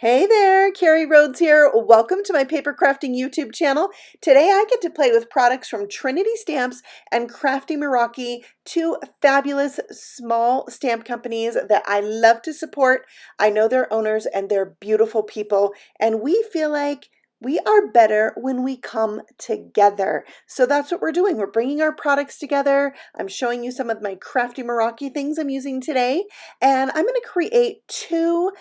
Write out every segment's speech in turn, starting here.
Hey there, Carrie Rhodes here. Welcome to my paper crafting YouTube channel. Today I get to play with products from Trinity Stamps and Crafty Meraki, two fabulous small stamp companies that I love to support. I know their owners and they're beautiful people, and we feel like we are better when we come together. So that's what we're doing. We're bringing our products together. I'm showing you some of my Crafty Meraki things I'm using today, and I'm going to create two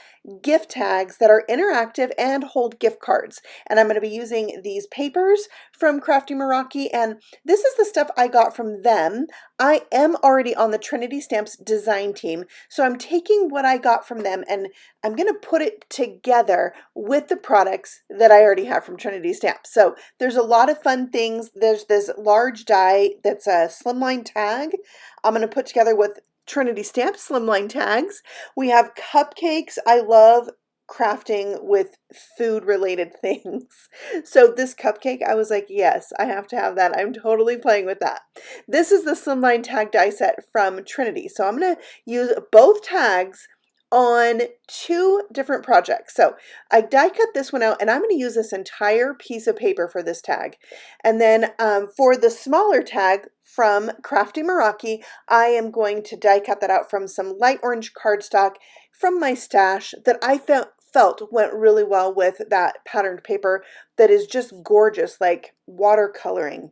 gift tags that are interactive and hold gift cards. And I'm going to be using these papers from Crafty Meraki, and this is the stuff I got from them. I am already on the Trinity Stamps design team, so I'm taking what I got from them and I'm going to put it together with the products that I already have from Trinity Stamps. So there's a lot of fun things. There's this large die that's a slimline tag I'm going to put together with Trinity Stamps slimline tags. We have cupcakes. I love crafting with food related things. So this cupcake, I was like, yes, I have to have that. I'm totally playing with that. This is the Slimline Tag Die Set from Trinity. So I'm going to use both tags on two different projects. So I die cut this one out and I'm going to use this entire piece of paper for this tag. And then for the smaller tag from Crafty Meraki, I am going to die cut that out from some light orange cardstock from my stash that I felt went really well with that patterned paper that is just gorgeous, like watercoloring.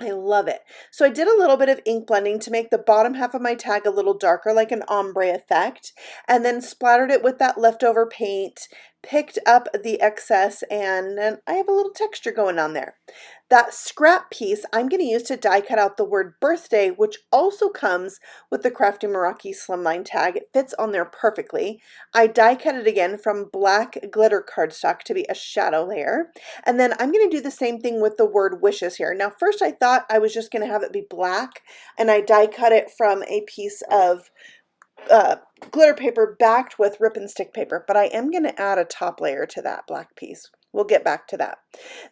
I love it. So I did a little bit of ink blending to make the bottom half of my tag a little darker, like an ombre effect, and then splattered it with that leftover paint, picked up the excess, and then I have a little texture going on there. That scrap piece I'm going to use to die cut out the word birthday, which also comes with the Crafty Meraki slimline tag. It fits on there perfectly. I die cut it again from black glitter cardstock to be a shadow layer. And then I'm going to do the same thing with the word wishes here. Now, first I thought I was just going to have it be black, and I die cut it from a piece of glitter paper backed with rip and stick paper, but I am going to add a top layer to that black piece. We'll get back to that.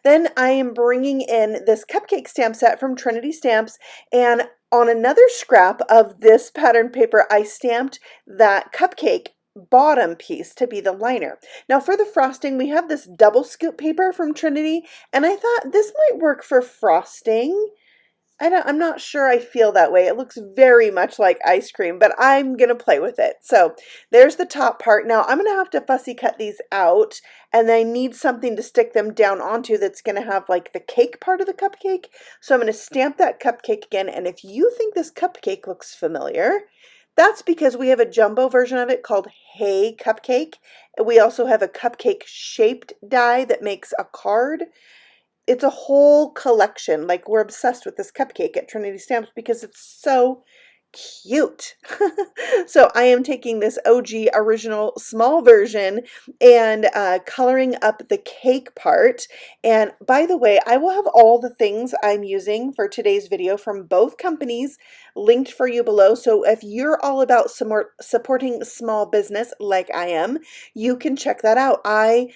Then I am bringing in this cupcake stamp set from Trinity Stamps, and on another scrap of this pattern paper, I stamped that cupcake bottom piece to be the liner. Now for the frosting, we have this double scoop paper from Trinity, and I thought this might work for frosting. I'm not sure I feel that way. It looks very much like ice cream, but I'm going to play with it. So there's the top part. Now I'm going to have to fussy cut these out, and I need something to stick them down onto that's going to have like the cake part of the cupcake. So I'm going to stamp that cupcake again, and if you think this cupcake looks familiar, that's because we have a jumbo version of it called Hey Cupcake. We also have a cupcake shaped die that makes a card. It's a whole collection. Like, we're obsessed with this cupcake at Trinity Stamps because it's so cute. So I am taking this OG original small version and coloring up the cake part. And by the way, I will have all the things I'm using for today's video from both companies linked for you below. So if you're all about supporting small business like I am, you can check that out. I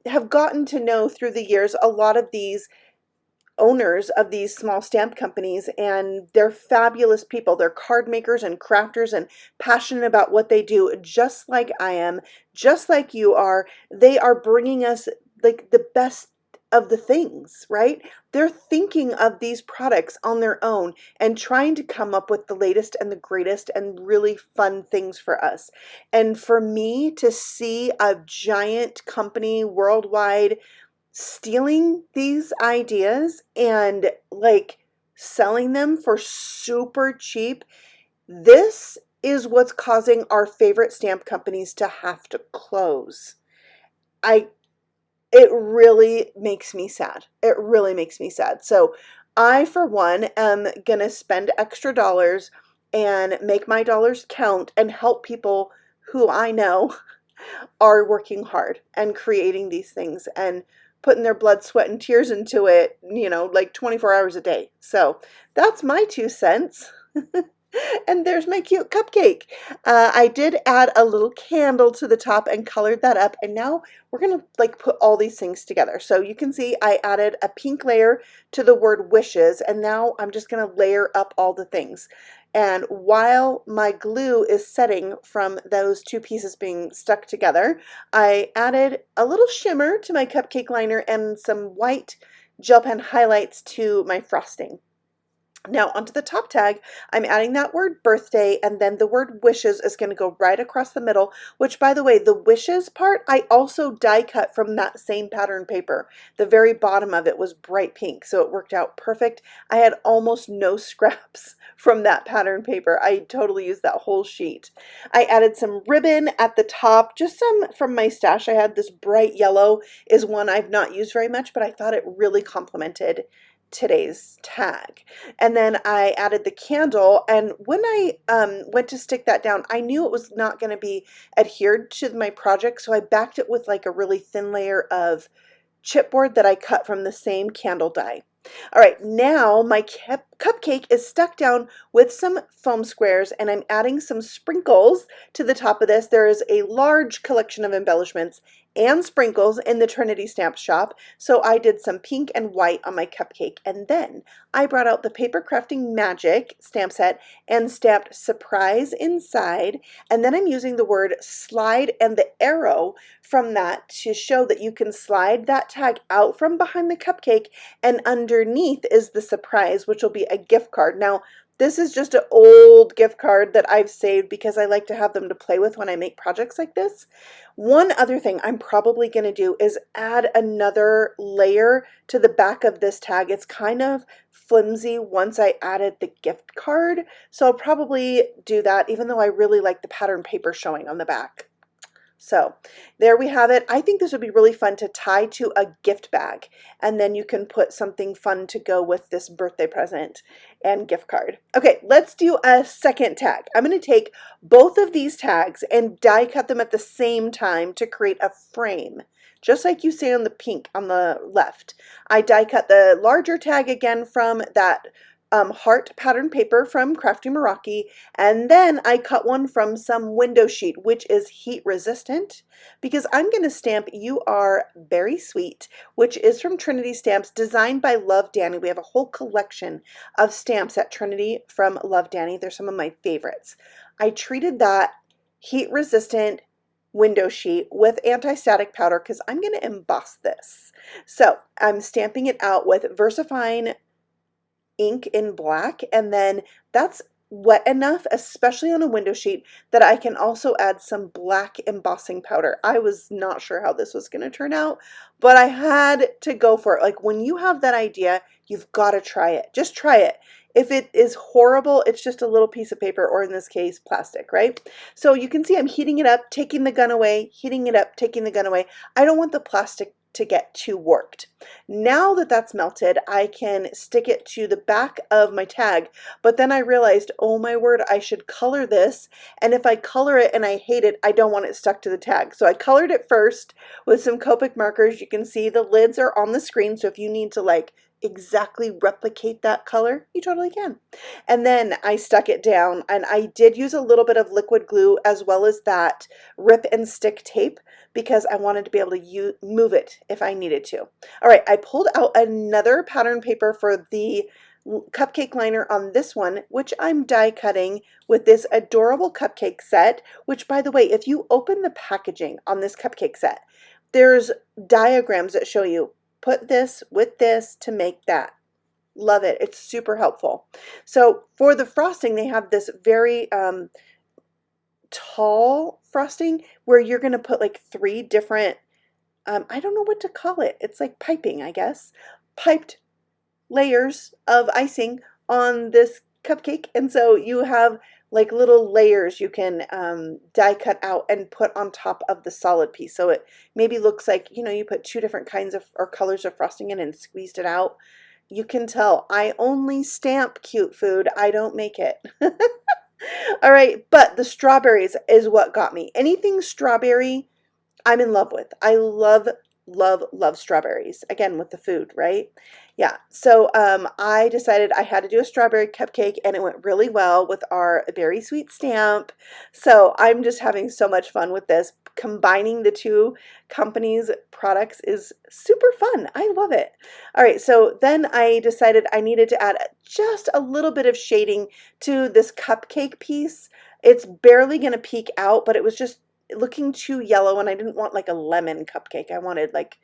have gotten to know through the years a lot of these owners of these small stamp companies, and they're fabulous people. They're card makers and crafters and passionate about what they do, just like I am, just like you are. They are bringing us like the best of the things, right? They're thinking of these products on their own and trying to come up with the latest and the greatest and really fun things for us. And for me to see a giant company worldwide stealing these ideas and like selling them for super cheap, this is what's causing our favorite stamp companies to have to close. It really makes me sad. It really makes me sad. So I, for one, am going to spend extra dollars and make my dollars count and help people who I know are working hard and creating these things and putting their blood, sweat, and tears into it, you know, like 24 hours a day. So that's my 2 cents. And there's my cute cupcake. I did add a little candle to the top and colored that up, and now we're gonna like put all these things together. So you can see I added a pink layer to the word wishes, and now I'm just gonna layer up all the things. And while my glue is setting from those two pieces being stuck together, I added a little shimmer to my cupcake liner and some white gel pen highlights to my frosting. Now onto the top tag, I'm adding that word birthday, and then the word wishes is going to go right across the middle, which, by the way, the wishes part I also die cut from that same pattern paper. The very bottom of it was bright pink, so it worked out perfect. I had almost no scraps from that pattern paper. I totally used that whole sheet. I added some ribbon at the top, just some from my stash. I had this bright yellow, is one I've not used very much, but I thought it really complemented today's tag. And then I added the candle, and when I went to stick that down, I knew it was not going to be adhered to my project, so I backed it with like a really thin layer of chipboard that I cut from the same candle die. All right, now my cupcake is stuck down with some foam squares, and I'm adding some sprinkles to the top of this. There is a large collection of embellishments and sprinkles in the Trinity stamp shop, so I did some pink and white on my cupcake, and then I brought out the Paper Crafting Magic stamp set and stamped surprise inside, and then I'm using the word slide and the arrow from that to show that you can slide that tag out from behind the cupcake, and underneath is the surprise, which will be a gift card. Now, this is just an old gift card that I've saved because I like to have them to play with when I make projects like this. One other thing I'm probably going to do is add another layer to the back of this tag. It's kind of flimsy once I added the gift card, so I'll probably do that, even though I really like the pattern paper showing on the back. So there we have it. I think this would be really fun to tie to a gift bag, and then you can put something fun to go with this birthday present and gift card. Okay, let's do a second tag. I'm going to take both of these tags and die cut them at the same time to create a frame, just like you see on the pink on the left. I die cut the larger tag again from that heart pattern paper from Crafty Meraki, and then I cut one from some window sheet, which is heat resistant, because I'm going to stamp You Are Very Sweet, which is from Trinity Stamps, designed by Love Danny. We have a whole collection of stamps at Trinity from Love Danny. They're some of my favorites. I treated that heat resistant window sheet with anti-static powder because I'm going to emboss this. So I'm stamping it out with VersaFine ink in black, and then that's wet enough, especially on a window sheet, that I can also add some black embossing powder. I was not sure how this was going to turn out, but I had to go for it. Like, when you have that idea, you've got to try it. Just try it. If it is horrible, it's just a little piece of paper, or in this case, plastic, right? So you can see I'm heating it up, taking the gun away, heating it up, taking the gun away. I don't want the plastic to get too warped. Now that that's melted, I can stick it to the back of my tag, but then I realized, oh my word, I should color this, and if I color it and I hate it, I don't want it stuck to the tag. So I colored it first with some Copic markers. You can see the lids are on the screen, so if you need to like exactly replicate that color, you totally can. And then I stuck it down, and I did use a little bit of liquid glue as well as that rip and stick tape because I wanted to be able to move it if I needed to. All right, I pulled out another pattern paper for the cupcake liner on this one, which I'm die cutting with this adorable cupcake set, which, by the way, if you open the packaging on this cupcake set, there's diagrams that show you put this with this to make that. Love it. It's super helpful. So for the frosting, they have this very tall frosting where you're going to put like 3 different, I don't know what to call it. It's like piping, I guess. Piped layers of icing on this cupcake. And so you have like little layers you can die cut out and put on top of the solid piece. So it maybe looks like, you know, you put 2 different kinds of or colors of frosting in and squeezed it out. You can tell I only stamp cute food. I don't make it. All right, but the strawberries is what got me. Anything strawberry, I'm in love with. I love, love, love strawberries. Again, with the food, right? Yeah, so I decided I had to do a strawberry cupcake, and it went really well with our berry sweet stamp. So I'm just having so much fun with this. Combining the two companies' products is super fun. I love it. All right, so then I decided I needed to add just a little bit of shading to this cupcake piece. It's barely going to peek out, but it was just looking too yellow, and I didn't want like a lemon cupcake. I wanted like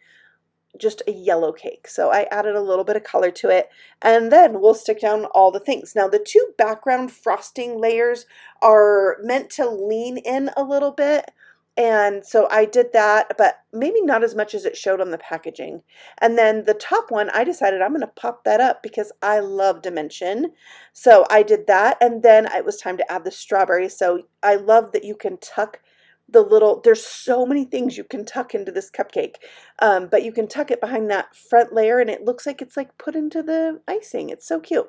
just a yellow cake. So I added a little bit of color to it, and then we'll stick down all the things. Now the two background frosting layers are meant to lean in a little bit, and so I did that, but maybe not as much as it showed on the packaging. And then the top one, I decided I'm going to pop that up because I love dimension. So I did that, and then it was time to add the strawberry. So I love that you can tuck the little, there's so many things you can tuck into this cupcake, but you can tuck it behind that front layer, and it looks like it's like put into the icing. It's so cute.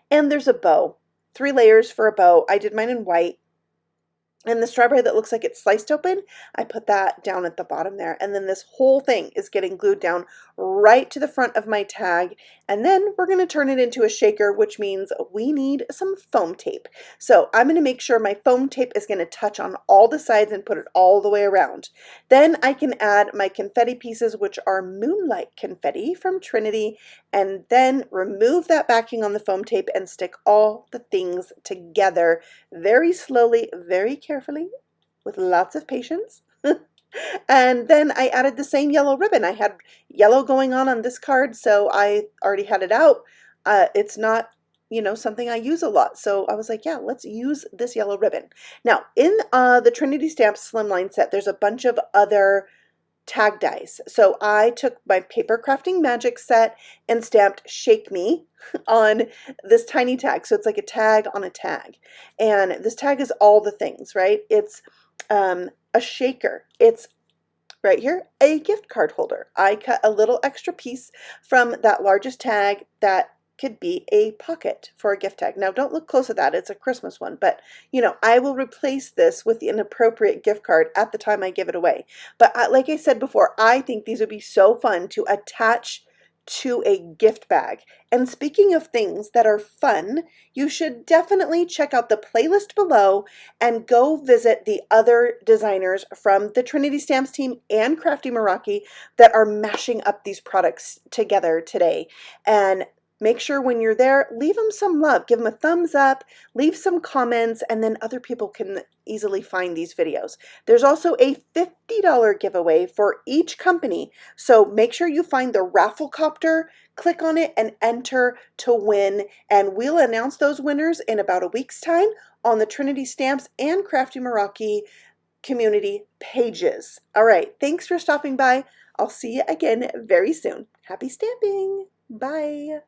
And there's a bow, 3 layers for a bow. I did mine in white. And the strawberry that looks like it's sliced open, I put that down at the bottom there. And then this whole thing is getting glued down right to the front of my tag. And then we're going to turn it into a shaker, which means we need some foam tape. So I'm going to make sure my foam tape is going to touch on all the sides and put it all the way around. Then I can add my confetti pieces, which are Moonlight confetti from Trinity, and then remove that backing on the foam tape and stick all the things together very slowly, very carefully, with lots of patience. And then I added the same yellow ribbon. I had yellow going on this card, so I already had it out. It's not, you know, something I use a lot, so I was like, yeah, let's use this yellow ribbon. Now, in the Trinity Stamps Slimline set, there's a bunch of other tag dies. So I took my Paper Crafting Magic set and stamped Shake Me on this tiny tag. So it's like a tag on a tag. And this tag is all the things, right? It's a shaker. It's right here, a gift card holder. I cut a little extra piece from that largest tag that could be a pocket for a gift tag. Now don't look close at that, it's a Christmas one, but you know, I will replace this with an appropriate gift card at the time I give it away. But like I said before, I think these would be so fun to attach to a gift bag. And speaking of things that are fun, you should definitely check out the playlist below and go visit the other designers from the Trinity Stamps team and Crafty Meraki that are mashing up these products together today. And make sure when you're there, leave them some love, give them a thumbs up, leave some comments, and then other people can easily find these videos. There's also a $50 giveaway for each company, so make sure you find the Rafflecopter, click on it, and enter to win, and we'll announce those winners in about a week's time on the Trinity Stamps and Crafty Meraki community pages. All right, thanks for stopping by. I'll see you again very soon. Happy stamping! Bye!